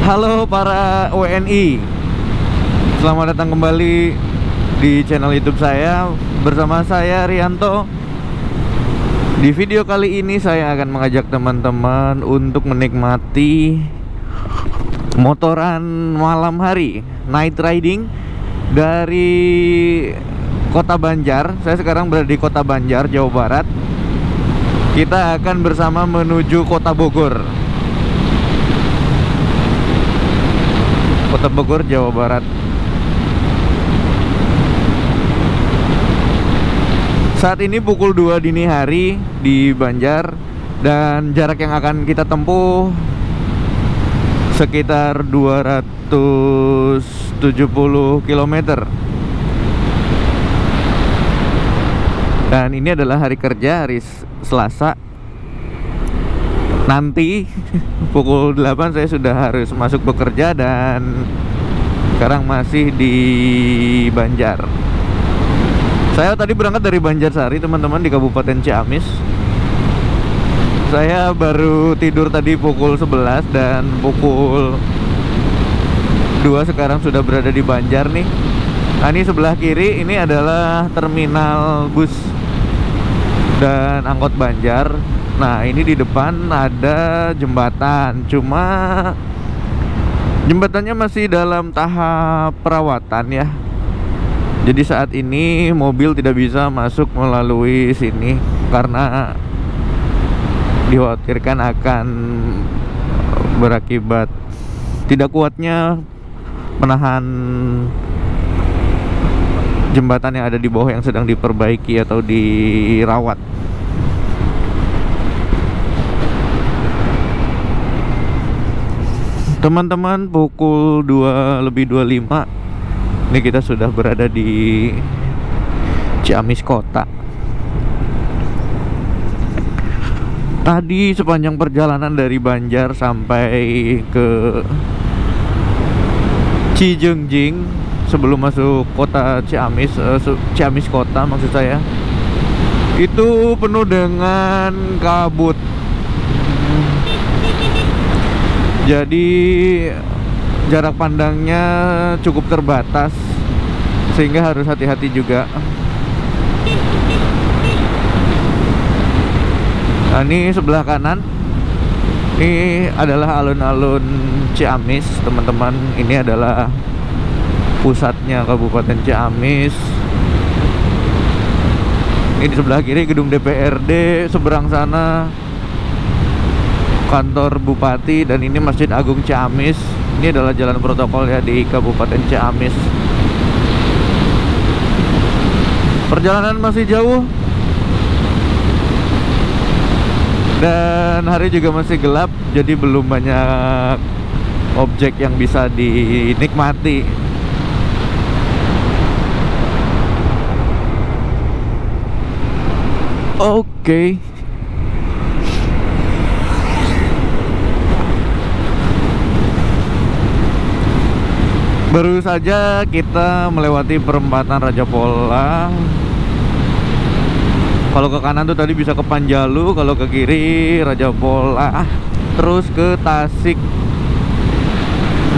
Halo para WNI, selamat datang kembali di channel YouTube saya. Bersama saya Rianto. Di video kali ini saya akan mengajak teman-teman untuk menikmati motoran malam hari, night riding dari Kota Banjar. Saya sekarang berada di Kota Banjar, Jawa Barat. Kita akan bersama menuju Kota Bogor. Kota Bogor, Jawa Barat. Saat ini pukul 2 dini hari di Banjar. Dan jarak yang akan kita tempuh sekitar 270 km. Dan ini adalah hari kerja, hari Selasa. Nanti pukul 8 saya sudah harus masuk bekerja dan sekarang masih di Banjar. Saya tadi berangkat dari Banjarsari, teman-teman, di Kabupaten Ciamis. Saya baru tidur tadi pukul 11 dan pukul 2 sekarang sudah berada di Banjar nih. Nah, ini sebelah kiri ini adalah terminal bus dan angkot Banjar. Nah, ini di depan ada jembatan. Cuma jembatannya masih dalam tahap perawatan ya. Jadi saat ini mobil tidak bisa masuk melalui sini karena dikhawatirkan akan berakibat tidak kuatnya menahan jembatan yang ada di bawah yang sedang diperbaiki atau dirawat. Teman-teman, pukul 2:25 ini kita sudah berada di Ciamis Kota. Tadi sepanjang perjalanan dari Banjar sampai ke Cijengjing sebelum masuk kota Ciamis, Ciamis Kota maksud saya, itu penuh dengan kabut. Jadi jarak pandangnya cukup terbatas sehingga harus hati-hati juga. Nah, ini sebelah kanan ini adalah alun-alun Ciamis, teman-teman. Ini adalah pusatnya Kabupaten Ciamis. Ini di sebelah kiri gedung DPRD, seberang sana kantor Bupati, dan ini Masjid Agung Ciamis. Ini adalah jalan protokol ya di Kabupaten Ciamis. Perjalanan masih jauh dan hari juga masih gelap, jadi belum banyak objek yang bisa dinikmati. Oke. Baru saja kita melewati perempatan Raja Pola. Kalau ke kanan tuh tadi bisa ke Panjalu, kalau ke kiri Raja Pola, terus ke Tasik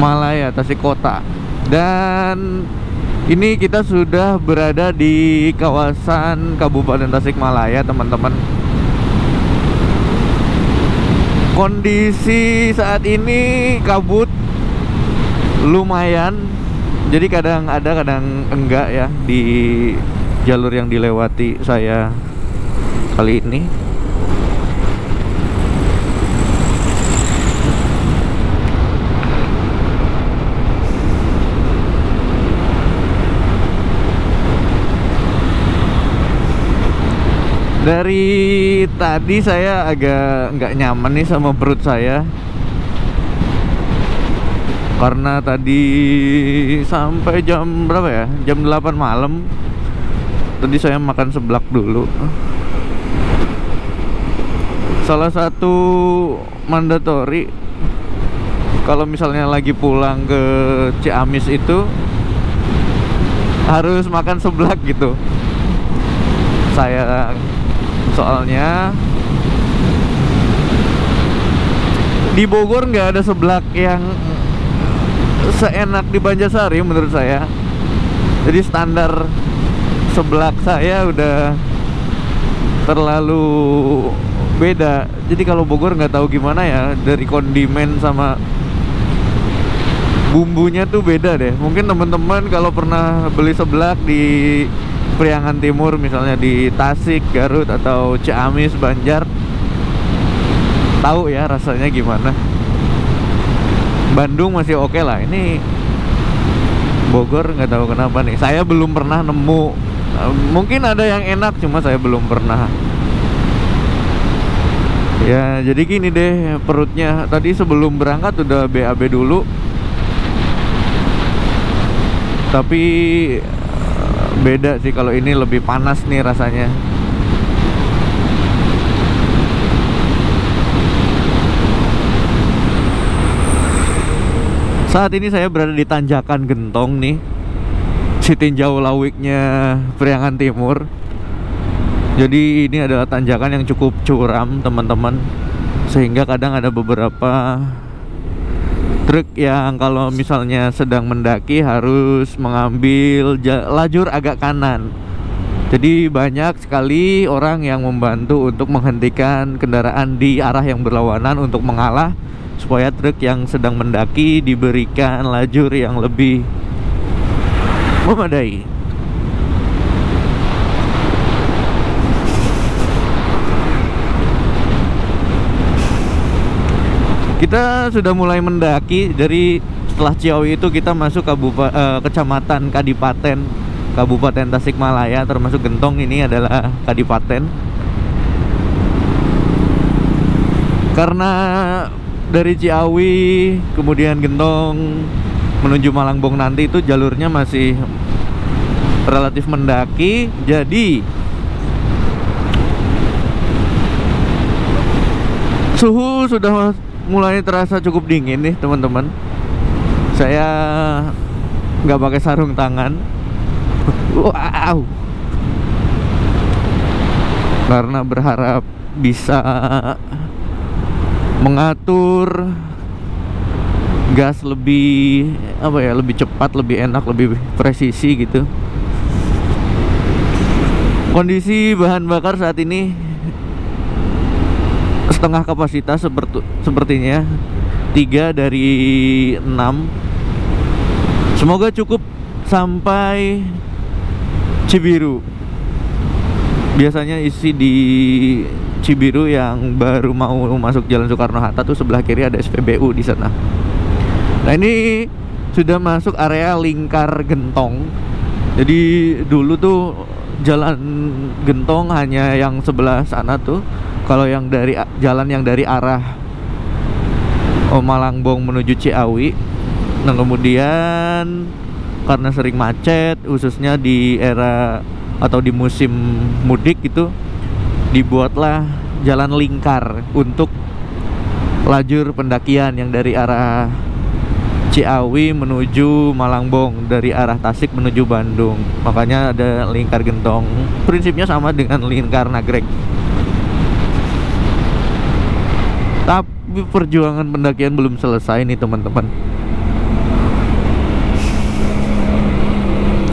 Malaya, Tasik Kota. Dan ini kita sudah berada di kawasan Kabupaten Tasik Malaya, teman-teman. Kondisi saat ini kabut lumayan, jadi kadang ada kadang enggak ya di jalur yang dilewati saya kali ini. Dari tadi saya agak nggak nyaman nih sama perut saya, karena tadi sampai jam berapa ya? Jam 8 malam. Tadi saya makan seblak dulu. Salah satu mandatory kalau misalnya lagi pulang ke Ciamis itu harus makan seblak gitu. Saya soalnya di Bogor nggak ada seblak yang seenak di Banjarsari menurut saya. Jadi standar seblak saya udah terlalu beda. Jadi kalau Bogor nggak tahu gimana ya, dari kondimen sama bumbunya tuh beda deh. Mungkin teman-teman kalau pernah beli seblak di Priangan Timur, misalnya di Tasik, Garut, atau Ciamis, Banjar, tahu ya rasanya gimana. Bandung masih oke lah. Ini Bogor nggak tahu kenapa nih. Saya belum pernah nemu. Mungkin ada yang enak, cuma saya belum pernah. Ya jadi gini deh, perutnya tadi sebelum berangkat udah BAB dulu. Tapi beda sih, kalau ini lebih panas nih rasanya. Saat ini saya berada di Tanjakan Gentong nih, si tinjau lawiknya Priangan Timur. Jadi ini adalah tanjakan yang cukup curam teman-teman, sehingga kadang ada beberapa truk yang kalau misalnya sedang mendaki harus mengambil lajur agak kanan. Jadi banyak sekali orang yang membantu untuk menghentikan kendaraan di arah yang berlawanan untuk mengalah, supaya truk yang sedang mendaki diberikan lajur yang lebih memadai. Kita sudah mulai mendaki. Dari setelah Ciawi itu kita masuk kecamatan Kadipaten, Kabupaten Tasikmalaya, termasuk Gentong ini adalah Kadipaten. Karena dari Ciawi kemudian Gentong menuju Malangbong nanti itu jalurnya masih relatif mendaki, jadi suhu sudah mulai terasa cukup dingin nih teman-teman. Saya nggak pakai sarung tangan. Wow. Karena berharap bisa mengatur gas lebih lebih cepat, lebih enak, lebih presisi gitu. Kondisi bahan bakar saat ini setengah kapasitas sepertinya, 3 dari 6. Semoga cukup sampai Cibiru. Biasanya isi di Cibiru yang baru mau masuk Jalan Soekarno-Hatta tuh sebelah kiri ada SPBU di sana. Nah ini sudah masuk area lingkar Gentong. Jadi dulu tuh Jalan Gentong hanya yang sebelah sana tuh. Kalau yang dari jalan yang dari arah Malangbong menuju Ciawi. Nah kemudian karena sering macet, khususnya di era atau di musim mudik itu, dibuatlah jalan lingkar untuk lajur pendakian yang dari arah Ciawi menuju Malangbong, dari arah Tasik menuju Bandung. Makanya ada lingkar Gentong. Prinsipnya sama dengan lingkar Nagrek. Tapi perjuangan pendakian belum selesai nih teman-teman.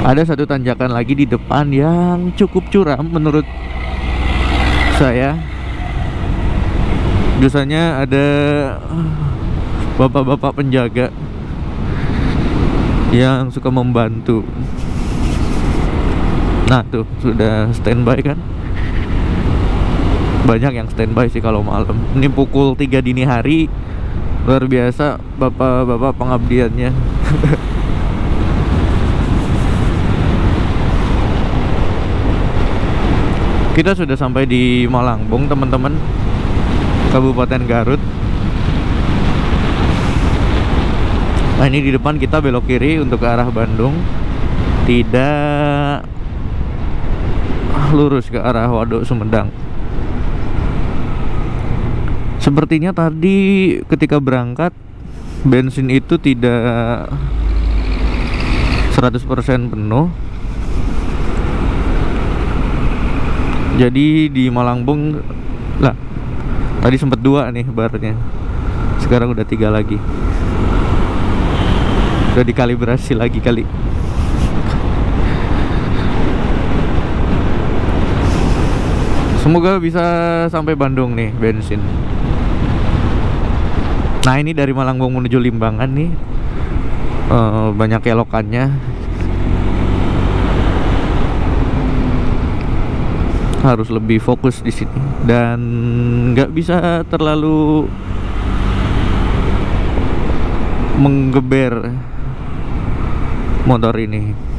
Ada satu tanjakan lagi di depan yang cukup curam menurut saya. Biasanya ada bapak-bapak penjaga yang suka membantu. Nah tuh sudah standby kan. Banyak yang standby sih kalau malam. Ini pukul 3 dini hari. Luar biasa bapak-bapak pengabdiannya. Kita sudah sampai di Malangbong teman-teman, Kabupaten Garut. Nah ini di depan kita belok kiri untuk ke arah Bandung, tidak lurus ke arah Waduk Sumedang. Sepertinya tadi ketika berangkat bensin itu tidak 100% penuh. Jadi di Malangbong lah, tadi sempat 2 nih barnya, sekarang udah 3 lagi. Udah dikalibrasi lagi kali. Semoga bisa sampai Bandung nih bensin. Nah ini dari Malangbong menuju Limbangan nih, banyak kelokannya. Harus lebih fokus di sini dan nggak bisa terlalu menggeber motor ini.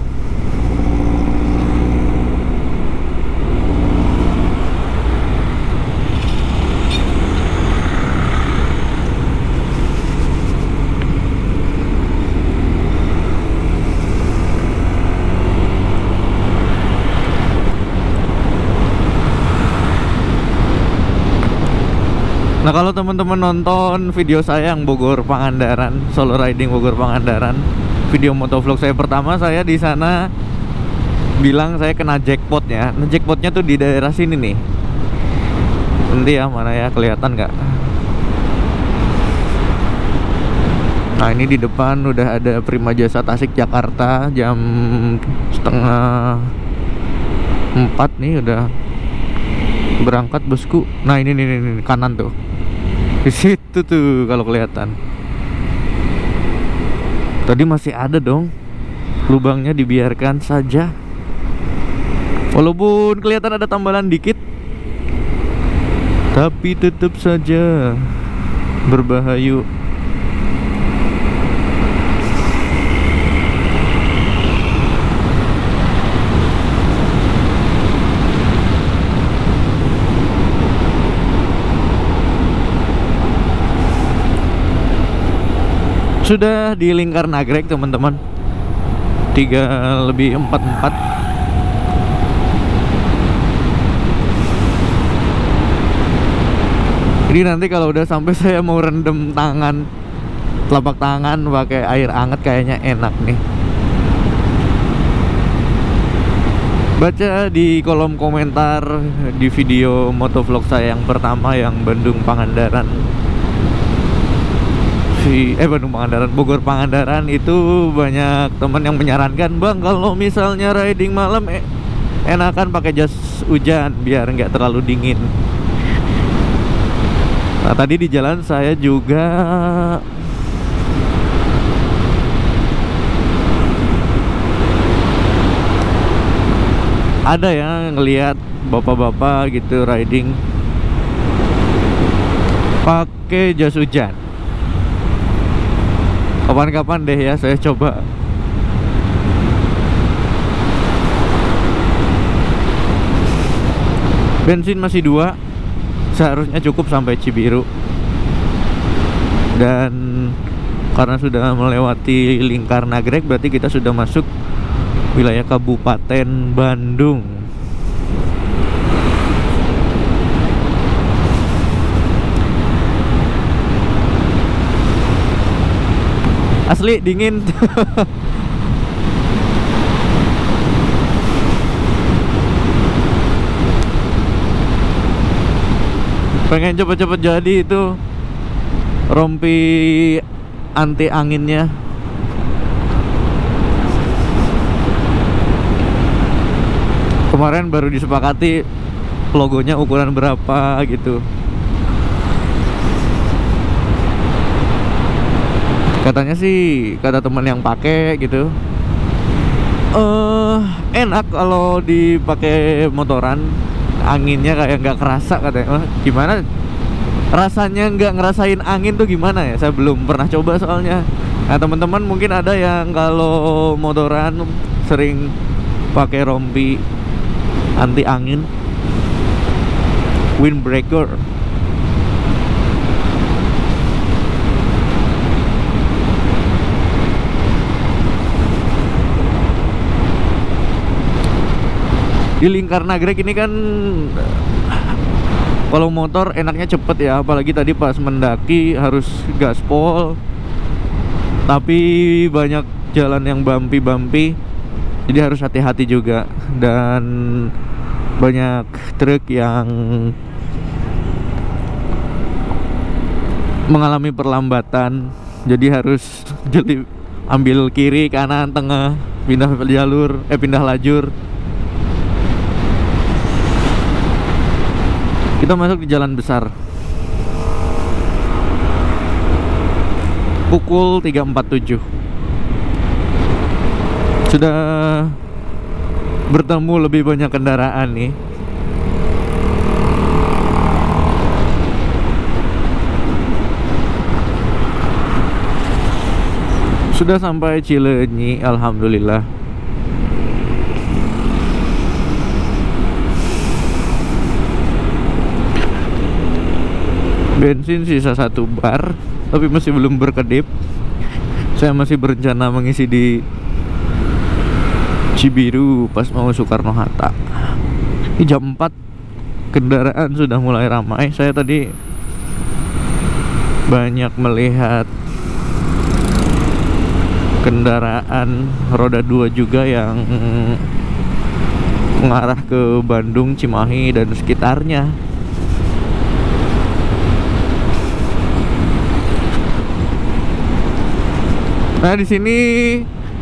Nah kalau teman-teman nonton video saya yang Bogor Pangandaran, solo riding Bogor Pangandaran, video motovlog saya pertama, saya di sana bilang saya kena jackpotnya. Nah jackpotnya tuh di daerah sini nih. Nanti ya mana ya, kelihatan nggak? Nah ini di depan udah ada Prima Jasa Tasik Jakarta jam 3:30 nih udah berangkat bosku. Nah ini nih kanan tuh. Di situ tuh kalau kelihatan. Tadi masih ada dong. Lubangnya dibiarkan saja. Walaupun kelihatan ada tambalan dikit, tapi tetap saja berbahaya. Sudah di Lingkar Nagrek teman-teman, 3:44. Jadi nanti kalau udah sampai saya mau rendam tangan, telapak tangan pakai air hangat, kayaknya enak nih. Baca di kolom komentar di video motovlog saya yang pertama yang Bandung Pangandaran, Bandung Pangandaran, Bogor Pangandaran, itu banyak teman yang menyarankan, bang kalau misalnya riding malam enakan pakai jas hujan biar nggak terlalu dingin. Nah tadi di jalan saya juga ada yang ngelihat bapak-bapak gitu riding pakai jas hujan. Kapan-kapan deh ya saya coba. Bensin masih 2, seharusnya cukup sampai Cibiru. Dan karena sudah melewati Lingkar Nagrek, berarti kita sudah masuk wilayah Kabupaten Bandung. Asli dingin. Pengen cepet-cepet jadi itu rompi anti anginnya. Kemarin baru disepakati logonya ukuran berapa gitu. Katanya sih, kata teman yang pakai gitu, enak kalau dipakai motoran, anginnya kayak nggak kerasa katanya. Gimana rasanya nggak ngerasain angin tuh gimana ya? Saya belum pernah coba soalnya. Nah teman-teman mungkin ada yang kalau motoran sering pakai rompi anti angin, windbreaker. Di Lingkar Nagrek ini kan kalau motor enaknya cepet ya, apalagi tadi pas mendaki harus gaspol, tapi banyak jalan yang bumpy, jadi harus hati-hati juga. Dan banyak truk yang mengalami perlambatan, jadi harus jeli ambil kiri, kanan, tengah, pindah jalur, pindah lajur. Kita masuk di jalan besar. Pukul 3.47. Sudah bertemu lebih banyak kendaraan nih. Sudah sampai Cileunyi, alhamdulillah. Bensin sisa 1 bar, tapi masih belum berkedip. Saya masih berencana mengisi di Cibiru pas mau Soekarno-Hatta. Ini jam 4, kendaraan sudah mulai ramai. Saya tadi banyak melihat kendaraan roda 2 juga yang mengarah ke Bandung, Cimahi dan sekitarnya. Nah, di sini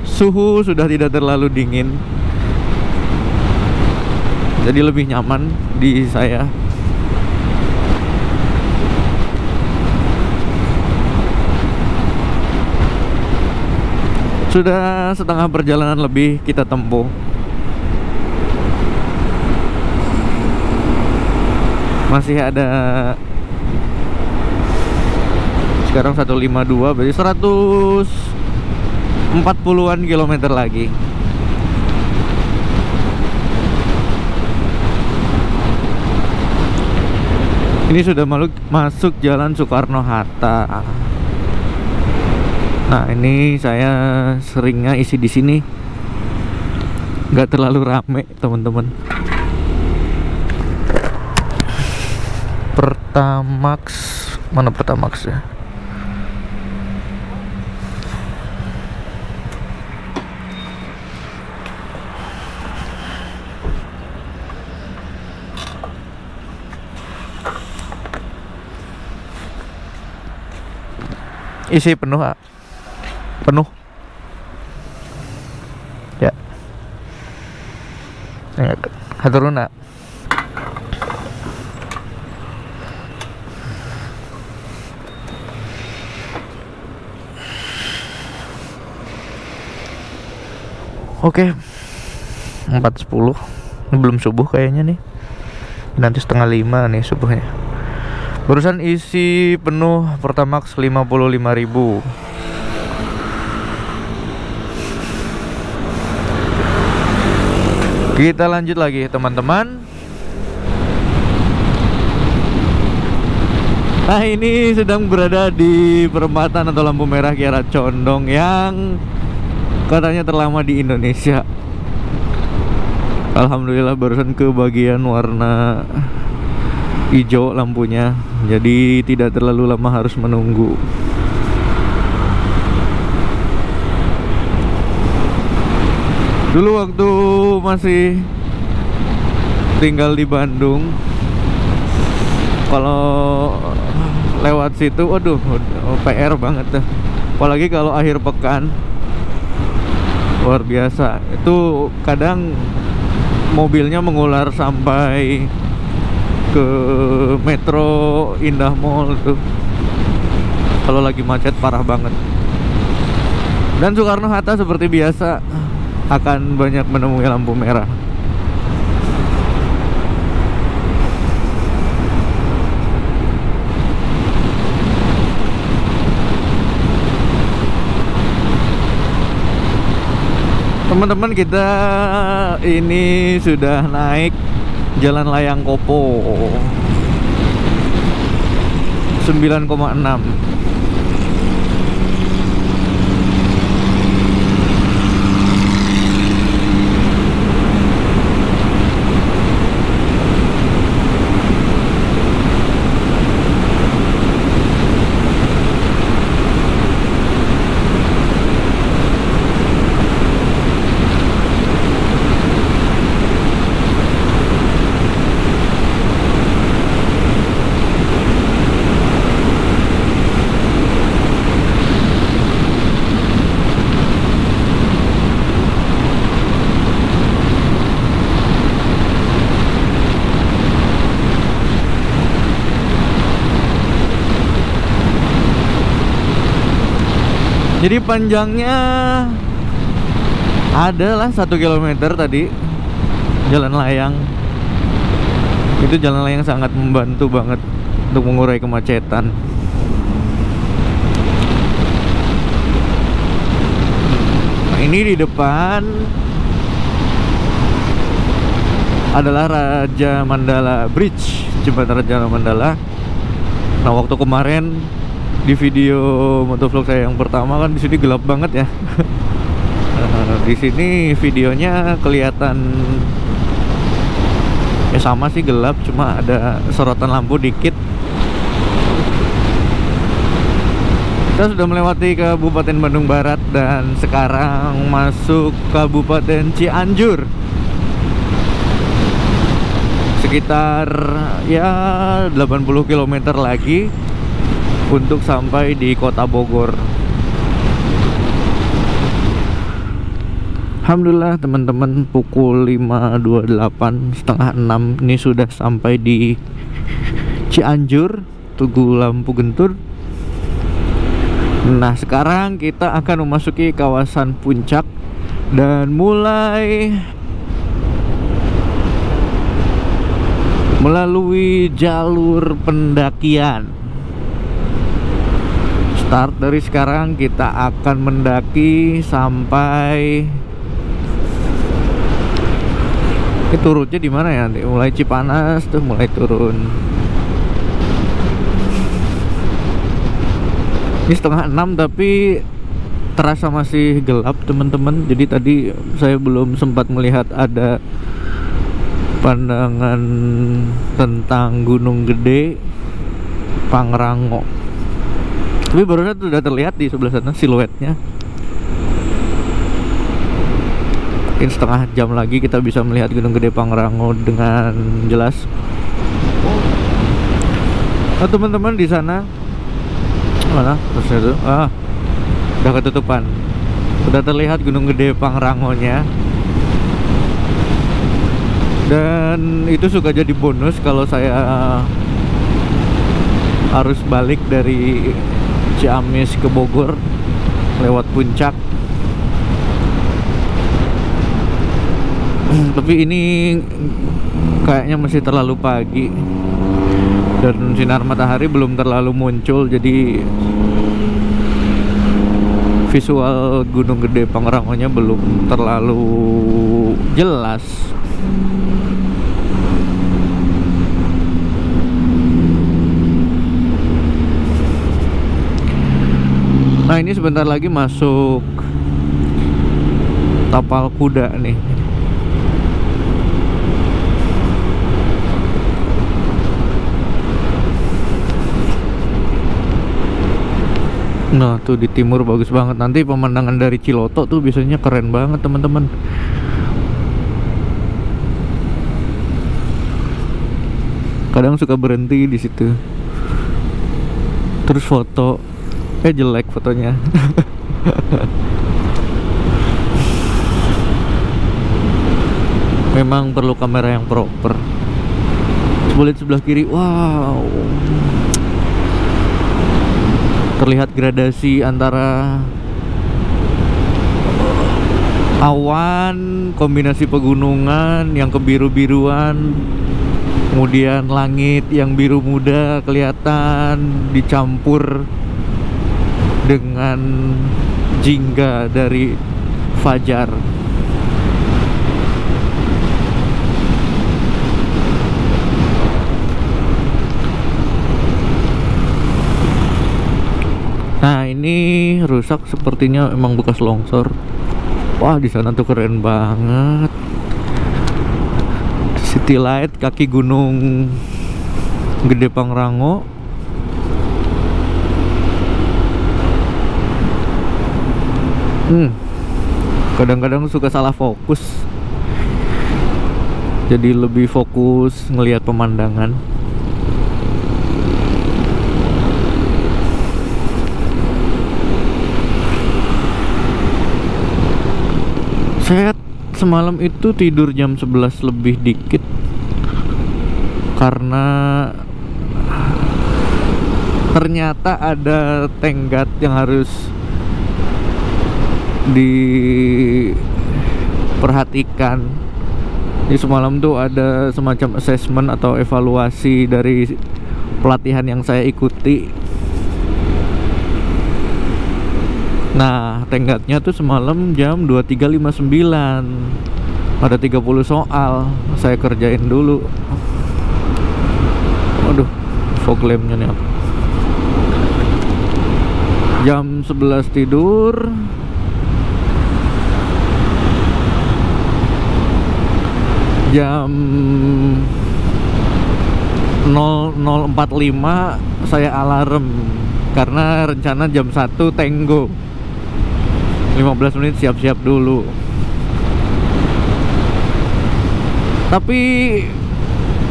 suhu sudah tidak terlalu dingin, jadi lebih nyaman di saya. Sudah setengah perjalanan lebih kita tempuh. Masih ada, sekarang 152, berarti 140-an kilometer lagi. Ini sudah masuk jalan Soekarno-Hatta. Nah, ini saya seringnya isi di sini, nggak terlalu rame, teman-teman. Pertamax, mana Pertamax ya? Isi penuh, ah. Penuh ya. Haturun, ah. Oke, 4.10. Ini belum subuh kayaknya nih. Nanti 4:30 nih subuhnya. Barusan isi penuh Pertamax 55.000. Kita lanjut lagi, teman-teman. Nah, ini sedang berada di perempatan atau lampu merah Kiara Condong yang katanya terlama di Indonesia. Alhamdulillah barusan ke bagian warna hijau lampunya, jadi tidak terlalu lama harus menunggu. Dulu waktu masih tinggal di Bandung, kalau lewat situ, waduh, PR banget dah. Apalagi kalau akhir pekan, luar biasa. Itu kadang mobilnya mengular sampai ke Metro Indah Mall tuh. Kalau lagi macet parah banget. Dan Soekarno-Hatta seperti biasa akan banyak menemui lampu merah. Teman-teman, kita ini sudah naik Jalan Layang Kopo 9,6. Jadi panjangnya adalah 1 kilometer tadi jalan layang. Itu jalan layang sangat membantu banget untuk mengurai kemacetan. Nah, ini di depan adalah Raja Mandala Bridge, jembatan Raja Mandala. Nah, waktu kemarin di video motovlog saya yang pertama kan di sini gelap banget ya. Di sini videonya kelihatan ya sama sih, gelap, cuma ada sorotan lampu dikit. Kita sudah melewati Kabupaten Bandung Barat dan sekarang masuk Kabupaten Cianjur. Sekitar ya 80 km lagi untuk sampai di kota Bogor. Alhamdulillah teman-teman, pukul 5.28, setengah 6 ini sudah sampai di Cianjur, Tugu Lampu Gentur. Nah, sekarang kita akan memasuki kawasan puncak dan mulai melalui jalur pendakian. Start dari sekarang kita akan mendaki sampai turunnya di mana ya nanti? Mulai Cipanas tuh mulai turun. Ini setengah 6 tapi terasa masih gelap teman-teman. Jadi tadi saya belum sempat melihat ada pandangan tentang Gunung Gede Pangrango. Tapi barusan sudah terlihat di sebelah sana siluetnya. Mungkin setengah jam lagi kita bisa melihat Gunung Gede Pangrango dengan jelas. Nah, teman-teman di sana mana? Terus itu, udah ketutupan. Sudah terlihat Gunung Gede Pangrangonya. Dan itu suka jadi bonus kalau saya harus balik dari Ciamis ke Bogor lewat puncak. Tapi ini kayaknya masih terlalu pagi dan sinar matahari belum terlalu muncul, jadi visual Gunung Gede Pangrangonya belum terlalu jelas. Nah, ini sebentar lagi masuk Tapal Kuda nih. Nah, tuh di timur bagus banget. Nanti pemandangan dari Ciloto tuh biasanya keren banget, teman-teman. Kadang suka berhenti di situ. Terus foto. Jelek fotonya. Memang perlu kamera yang proper. Coba lihat sebelah kiri. Wow, terlihat gradasi antara awan kombinasi pegunungan yang kebiru-biruan, kemudian langit yang biru muda kelihatan dicampur dengan jingga dari fajar. Nah, ini rusak sepertinya, emang bekas longsor. Wah, di sana tuh keren banget. City Light kaki Gunung Gede Pangrango. Kadang-kadang suka salah fokus, jadi lebih fokus ngelihat pemandangan. Saya semalam itu tidur jam 11 lebih dikit karena ternyata ada tenggat yang harus diperhatikan. Jadi semalam tuh ada semacam assessment atau evaluasi dari pelatihan yang saya ikuti. Nah, tenggatnya tuh semalam jam 23.59. Ada 30 soal, saya kerjain dulu. Waduh, fog lampnya nih apa? Jam 11 tidur. Jam 00.45 saya alarm karena rencana jam 1 tenggo. 15 menit siap-siap dulu. Tapi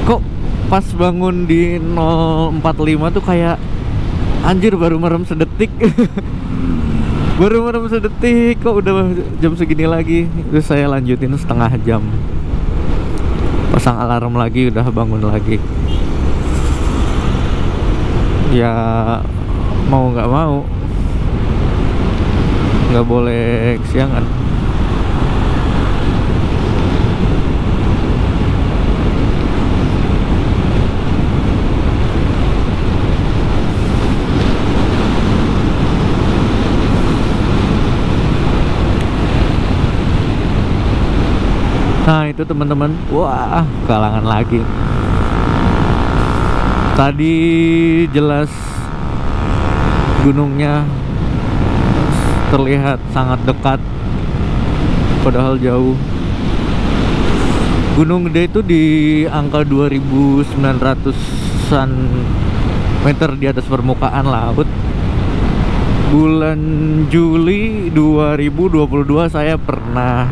kok pas bangun di 0.45 tuh kayak anjir, baru merem sedetik. Baru merem sedetik kok udah jam segini lagi. Terus saya lanjutin setengah jam. Pasang alarm lagi, udah bangun lagi. Ya mau nggak mau, nggak boleh kesiangan. Nah itu teman-teman, wah kalangan lagi. Tadi jelas gunungnya terlihat sangat dekat, padahal jauh. Gunung Gede itu di angka 2.900-an meter di atas permukaan laut. Bulan Juli 2022 saya pernah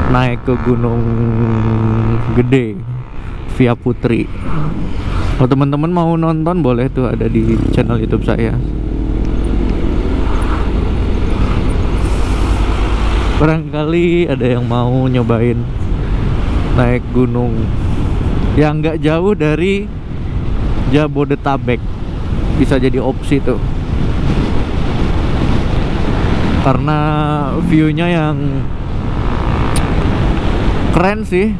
naik ke Gunung Gede via Putri. Kalau teman-teman mau nonton boleh tuh, ada di channel YouTube saya. Barangkali ada yang mau nyobain naik gunung yang nggak jauh dari Jabodetabek, bisa jadi opsi tuh, karena view-nya yang keren sih.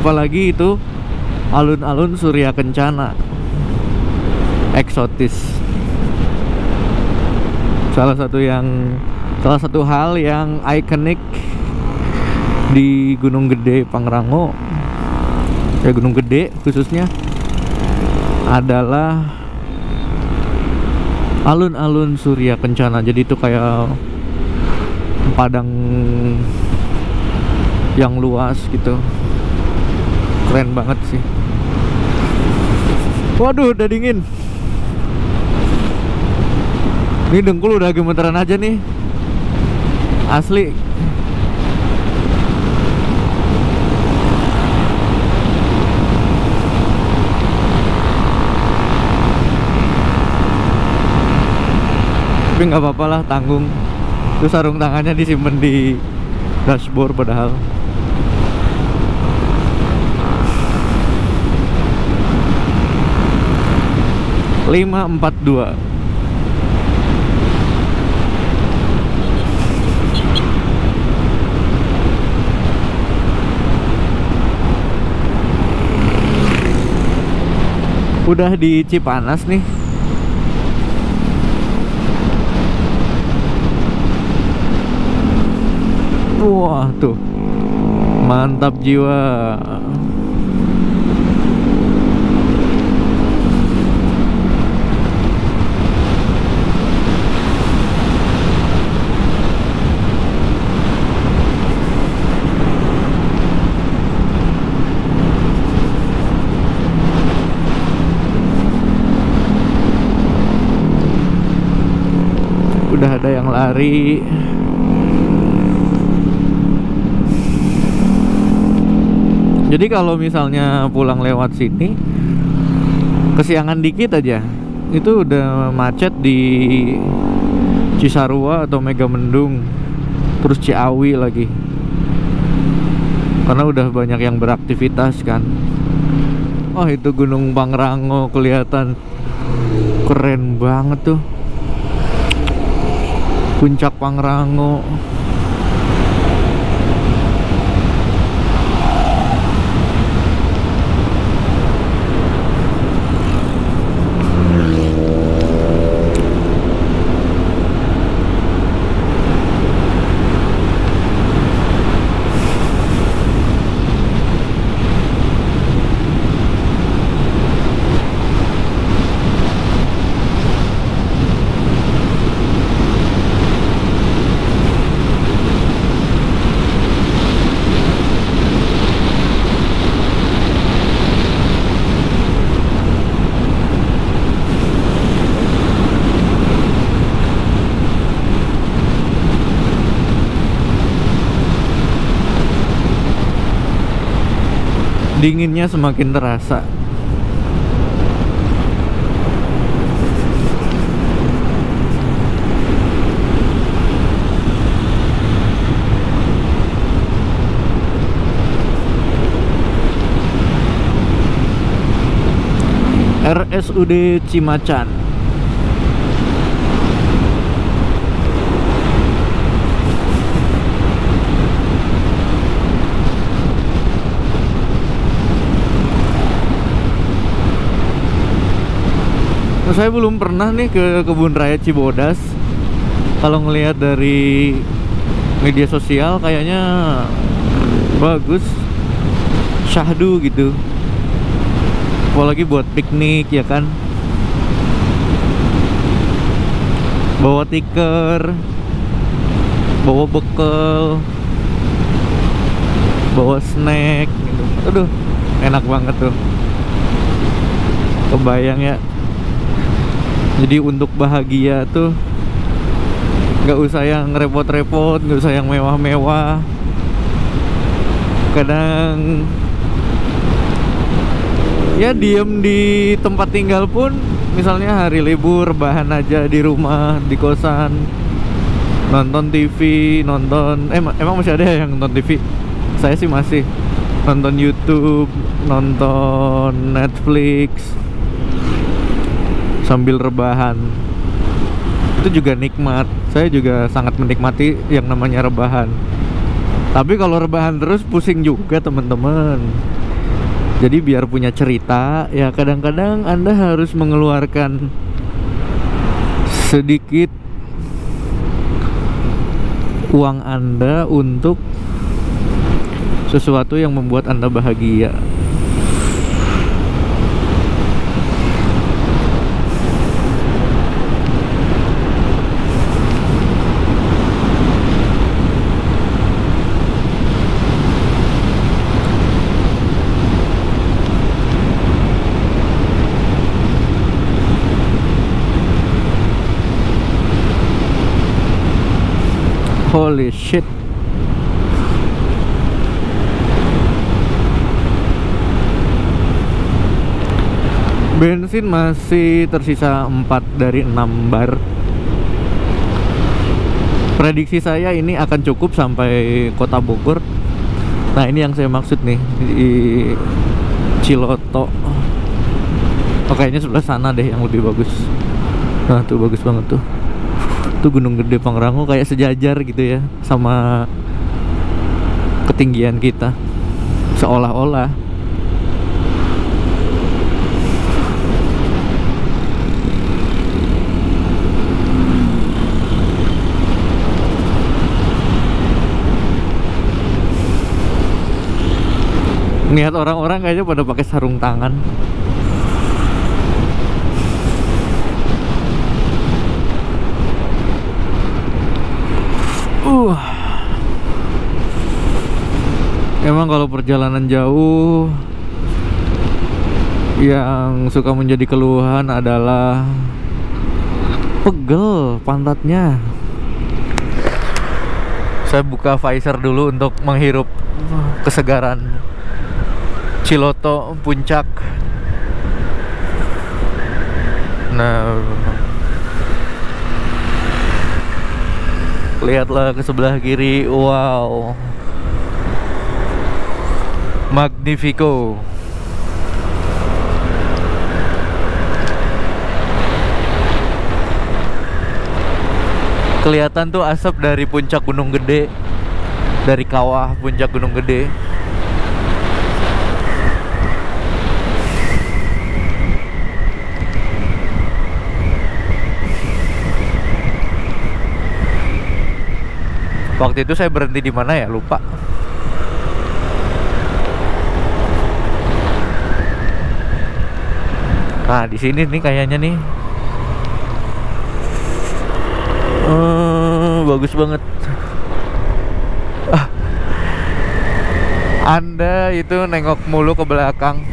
Apalagi itu alun-alun Surya Kencana, eksotis. Salah satu hal yang ikonik di Gunung Gede Pangrango, ya Gunung Gede khususnya, adalah alun-alun Surya Kencana. Jadi itu kayak padang yang luas gitu, keren banget sih. Waduh, udah dingin. Ini dengkul udah gemeteran aja nih, asli. Tapi nggak apa-apa lah, tanggung. Terus sarung tangannya disimpan di dashboard padahal. Lima 42. Udah di Cipanas nih. Wah tuh, mantap jiwa. Udah ada yang lari. Jadi kalau misalnya pulang lewat sini kesiangan dikit aja, itu udah macet di Cisarua atau Megamendung, terus Ciawi lagi, karena udah banyak yang beraktivitas kan. Oh itu Gunung Pangrango kelihatan keren banget tuh. Puncak Pangrango. Dinginnya semakin terasa. RSUD Cimacan. Saya belum pernah nih ke Kebun Raya Cibodas. Kalau ngelihat dari media sosial kayaknya bagus, syahdu gitu. Apalagi buat piknik ya kan. Bawa tikar, bawa bekal, bawa snack gitu. Aduh, enak banget tuh. Kebayang ya. Jadi untuk bahagia tuh nggak usah yang repot-repot, nggak usah yang mewah-mewah. Kadang ya diem di tempat tinggal pun, misalnya hari libur rebahan aja di rumah, di kosan, nonton TV, nonton emang masih ada yang nonton TV? Saya sih masih nonton YouTube, nonton Netflix sambil rebahan. Itu juga nikmat. Saya juga sangat menikmati yang namanya rebahan. Tapi kalau rebahan terus pusing juga teman-teman. Jadi biar punya cerita, ya kadang-kadang Anda harus mengeluarkan sedikit uang Anda untuk sesuatu yang membuat Anda bahagia. Holy shit. Bensin masih tersisa 4 dari 6 bar. Prediksi saya ini akan cukup sampai Kota Bogor. Nah, ini yang saya maksud nih, di Ciloto. Oh, kayaknya sebelah sana deh yang lebih bagus. Nah, tuh bagus banget tuh. Tuh Gunung Gede Pangrango kayak sejajar gitu ya sama ketinggian kita, seolah-olah. Niat orang-orang kayaknya pada pakai sarung tangan. Emang kalau perjalanan jauh yang suka menjadi keluhan adalah pegel pantatnya. Saya buka visor dulu untuk menghirup kesegaran Ciloto Puncak. Nah, lihatlah ke sebelah kiri. Wow, Magnifico. kelihatan tuh asap dari puncak Gunung Gede, dari kawah puncak Gunung Gede. Waktu itu saya berhenti di mana ya, lupa. Nah, di sini nih kayaknya nih. Bagus banget. Anda itu nengok mulu ke belakang.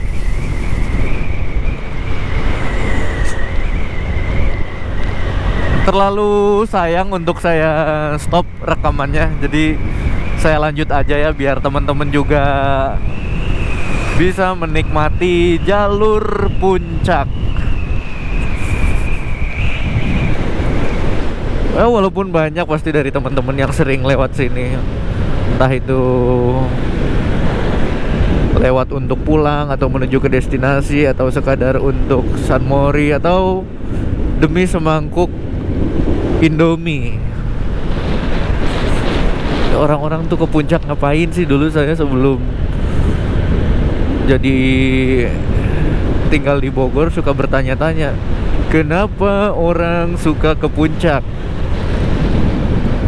Terlalu sayang untuk saya stop rekamannya, jadi saya lanjut aja ya biar teman-teman juga bisa menikmati jalur puncak. Walaupun banyak pasti dari teman-teman yang sering lewat sini, entah itu lewat untuk pulang atau menuju ke destinasi atau sekadar untuk San Mori atau demi semangkuk Indomie. Orang-orang tuh ke puncak ngapain sih? Dulu saya sebelum jadi tinggal di Bogor suka bertanya-tanya, kenapa orang suka ke puncak?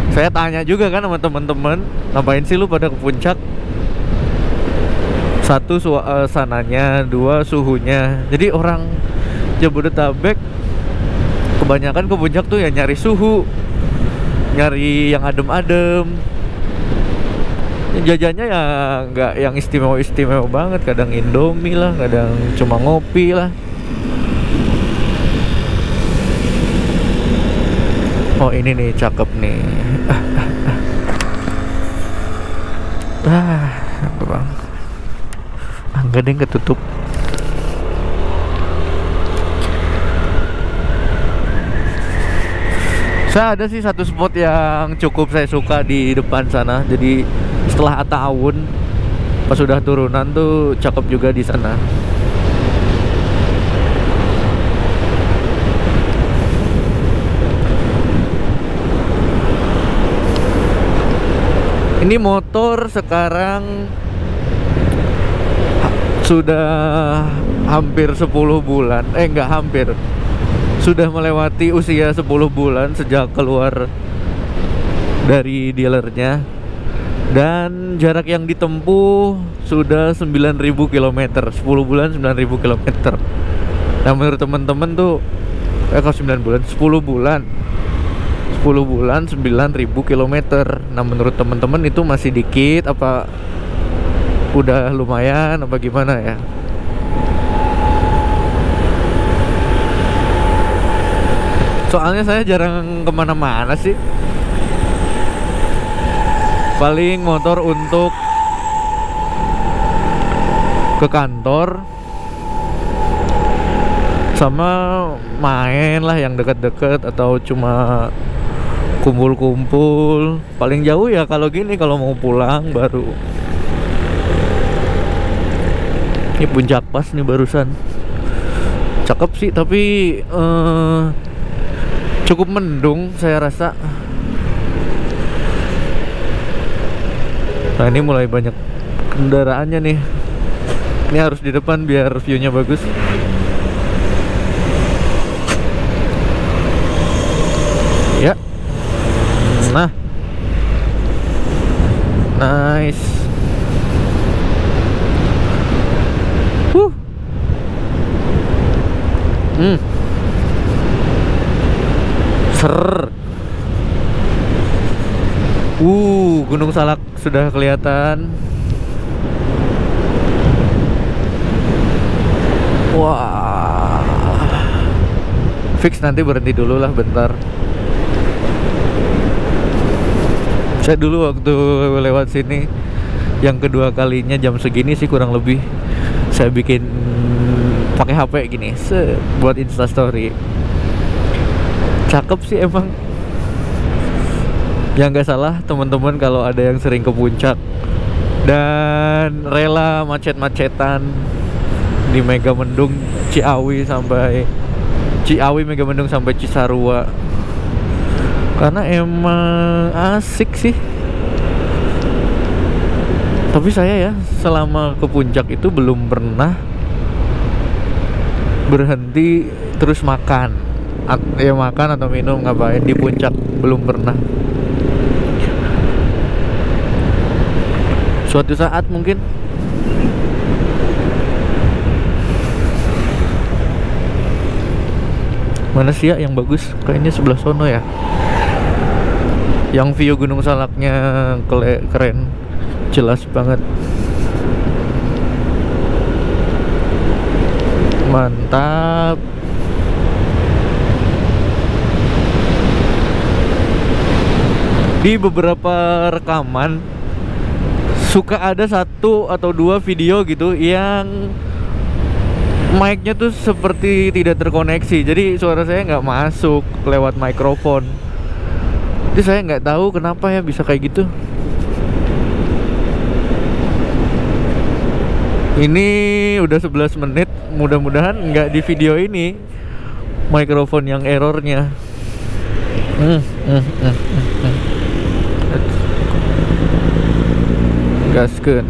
Saya tanya juga kan sama teman-teman, ngapain sih lu pada ke puncak? Satu suasananya, dua suhunya. Jadi orang Jabodetabek kebanyakan ke puncak tuh ya nyari suhu, nyari yang adem-adem. Jajannya ya nggak yang istimewa-istimewa banget. Kadang Indomie lah, kadang cuma ngopi lah. Oh ini nih cakep nih. Apa bang? Enggak deh, ketutup. Saya ada sih satu spot yang cukup saya suka di depan sana. Jadi setelah Atta Awun, pas sudah turunan tuh cakep juga di sana. Ini motor sekarang sudah hampir 10 bulan. Enggak hampir. Sudah melewati usia 10 bulan sejak keluar dari dealernya. Dan jarak yang ditempuh sudah 9.000 km. 10 bulan 9.000 km. Nah menurut teman-teman tuh kalau 9 bulan 10 bulan 9.000 km. Nah menurut teman-teman itu masih dikit apa udah lumayan apa gimana ya? Soalnya saya jarang kemana-mana sih. Paling motor untuk ke kantor, sama main lah yang dekat-dekat atau cuma kumpul-kumpul. Paling jauh ya kalau gini, kalau mau pulang baru. Ini puncak pas nih barusan. Cakep sih tapi cukup mendung saya rasa. Nah ini mulai banyak kendaraannya nih. Ini harus di depan biar view-nya bagus. Ya. Nah. Nice. Ser. Gunung Salak sudah kelihatan. Wah. Fix nanti berhenti dulu lah bentar. Saya dulu waktu lewat sini yang kedua kalinya jam segini sih kurang lebih, saya bikin pakai HP gini buat Instastory. Cakep sih emang. Ya nggak salah teman-teman kalau ada yang sering ke puncak dan rela macet-macetan di Megamendung Ciawi Megamendung sampai Cisarua. karena emang asik sih. Tapi saya ya selama ke puncak itu belum pernah berhenti terus makan, ya makan atau minum ngapain di puncak, belum pernah. Suatu saat mungkin. Mana sih ya yang bagus? Kayaknya sebelah sono ya, yang view Gunung Salaknya keren, jelas banget, mantap. Di beberapa rekaman suka ada satu atau dua video gitu yang mic-nya tuh seperti tidak terkoneksi, jadi suara saya nggak masuk lewat mikrofon. Jadi saya nggak tahu kenapa ya bisa kayak gitu. Ini udah 11 menit, mudah-mudahan nggak di video ini mikrofon yang errornya. Gaskeun.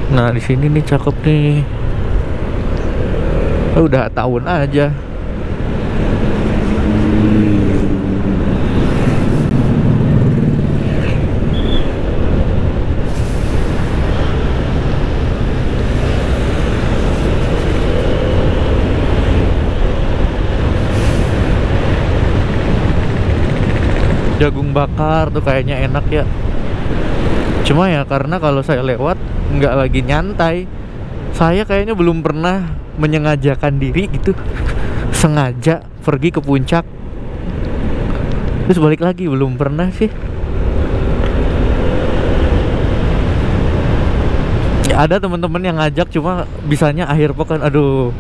Nah, di sini nih cakep nih. Udah tahun aja. Jagung bakar tuh kayaknya enak ya. Cuma ya karena kalau saya lewat nggak lagi nyantai, saya kayaknya belum pernah menyengajakan diri gitu sengaja pergi ke puncak terus balik lagi, belum pernah sih. Ya, ada teman-teman yang ngajak, cuma bisanya akhir pekan. Aduh,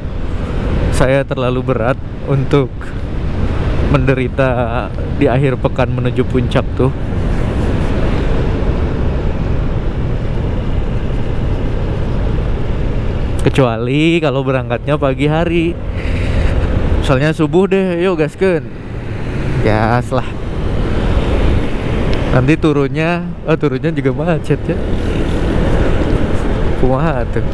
saya terlalu berat untuk menderita di akhir pekan menuju puncak tuh. Kecuali kalau berangkatnya pagi hari, misalnya subuh deh, yuk gaskeun, gas lah. Nanti turunnya juga macet ya. Kumaha tuh.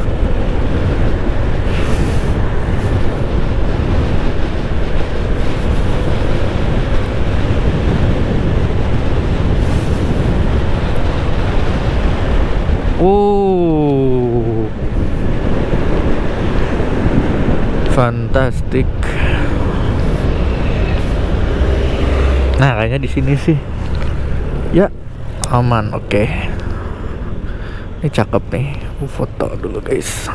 Fantastik. Nah, kayaknya di sini sih. Ya, aman, oke. Ini cakep nih. Foto dulu, guys.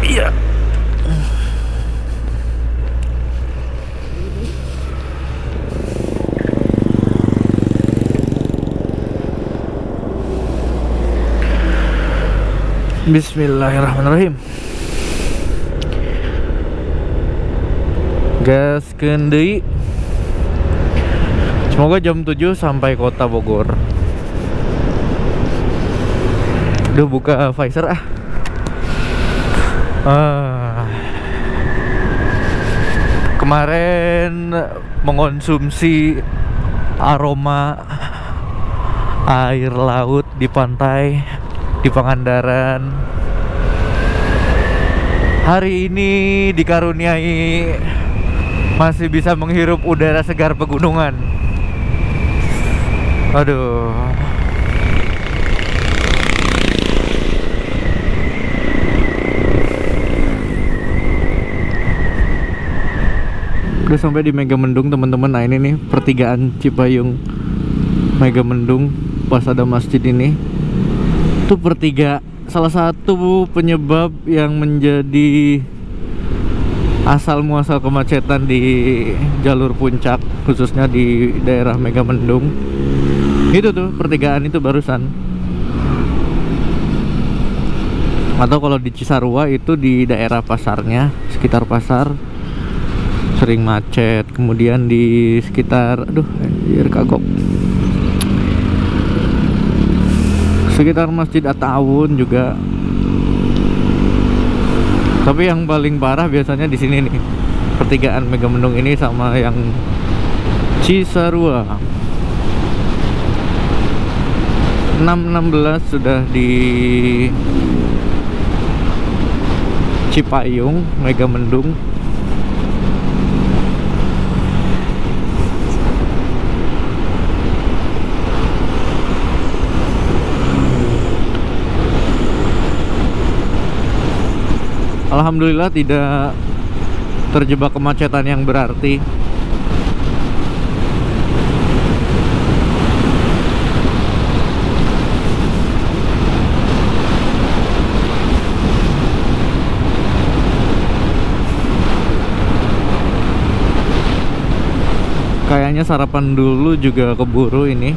Iya. Bismillahirrahmanirrahim. Gaskeun deui. Semoga jam 7 sampai kota Bogor. Udah buka Pfizer ah. Kemarin mengonsumsi aroma air laut di pantai di Pangandaran. Hari ini dikaruniai masih bisa menghirup udara segar pegunungan. Aduh. Udah sampai di Megamendung, teman-teman. Nah, ini nih pertigaan Cipayung Megamendung pas ada masjid ini. Itu salah satu penyebab yang menjadi asal muasal kemacetan di jalur puncak, khususnya di daerah Megamendung. Itu tuh pertigaan itu barusan. Atau kalau di Cisarua itu di daerah pasarnya, sekitar pasar sering macet. Kemudian di sekitar, aduh anjir kagok, sekitar Masjid At-Ta'awun juga. Tapi yang paling parah biasanya di sini nih, pertigaan Megamendung ini sama yang Cisarua. 6.16 sudah di Cipayung, Megamendung. Alhamdulillah tidak terjebak kemacetan yang berarti. Kayaknya sarapan dulu juga keburu ini.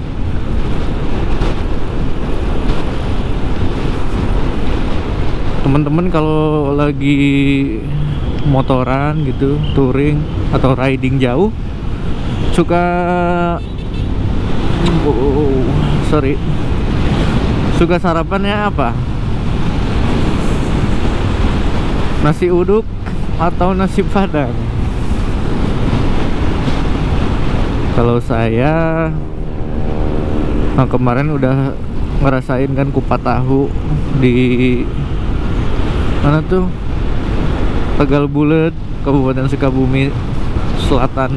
Teman-teman kalau lagi motoran gitu, touring atau riding jauh, suka suka sarapannya apa? Nasi uduk atau nasi padang? Kalau saya kemarin udah ngerasain kan kupat tahu di mana tuh, Tegal Bulet, Kabupaten Sukabumi Selatan.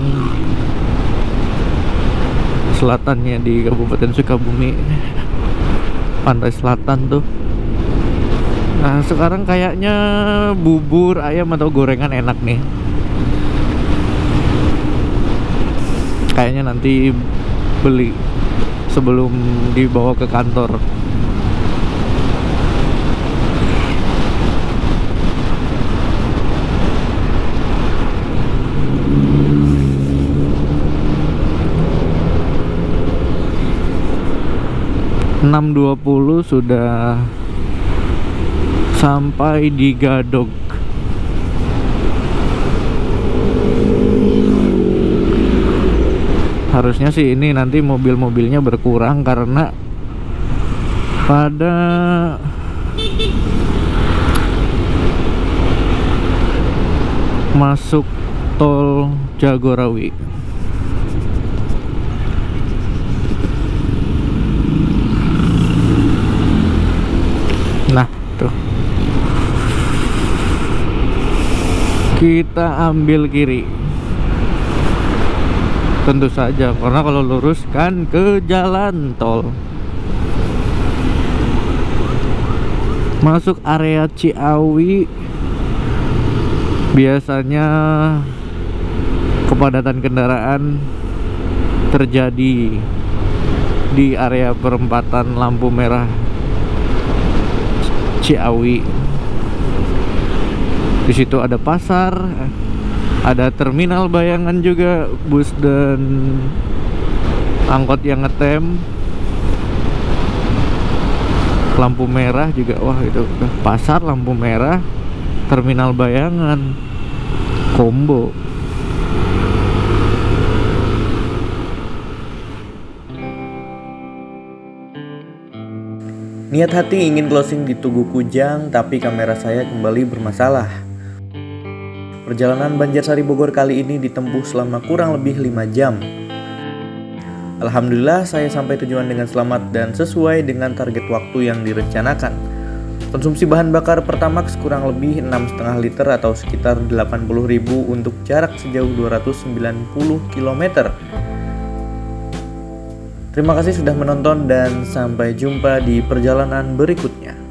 Selatannya di Kabupaten Sukabumi, pantai selatan tuh. Nah sekarang kayaknya bubur ayam atau gorengan enak nih. Kayaknya nanti beli sebelum dibawa ke kantor. Jam 6.20 sudah sampai di Gadog. Harusnya sih ini nanti mobil-mobilnya berkurang karena pada masuk tol Jagorawi. Nah tuh, kita ambil kiri. Tentu saja, karena kalau lurus kan ke jalan tol. Masuk area Ciawi biasanya kepadatan kendaraan terjadi di area perempatan lampu merah Ciawi. Di situ ada pasar, ada terminal Bayangan juga, bus dan angkot yang ngetem. Lampu merah juga, wah itu pasar, lampu merah, terminal Bayangan, combo. Niat hati ingin closing di Tugu Kujang, tapi kamera saya kembali bermasalah. Perjalanan Banjarsari Bogor kali ini ditempuh selama kurang lebih 5 jam. Alhamdulillah saya sampai tujuan dengan selamat dan sesuai dengan target waktu yang direncanakan. Konsumsi bahan bakar Pertamax kurang lebih 6,5 liter atau sekitar 80.000 untuk jarak sejauh 290 km. Terima kasih sudah menonton dan sampai jumpa di perjalanan berikutnya.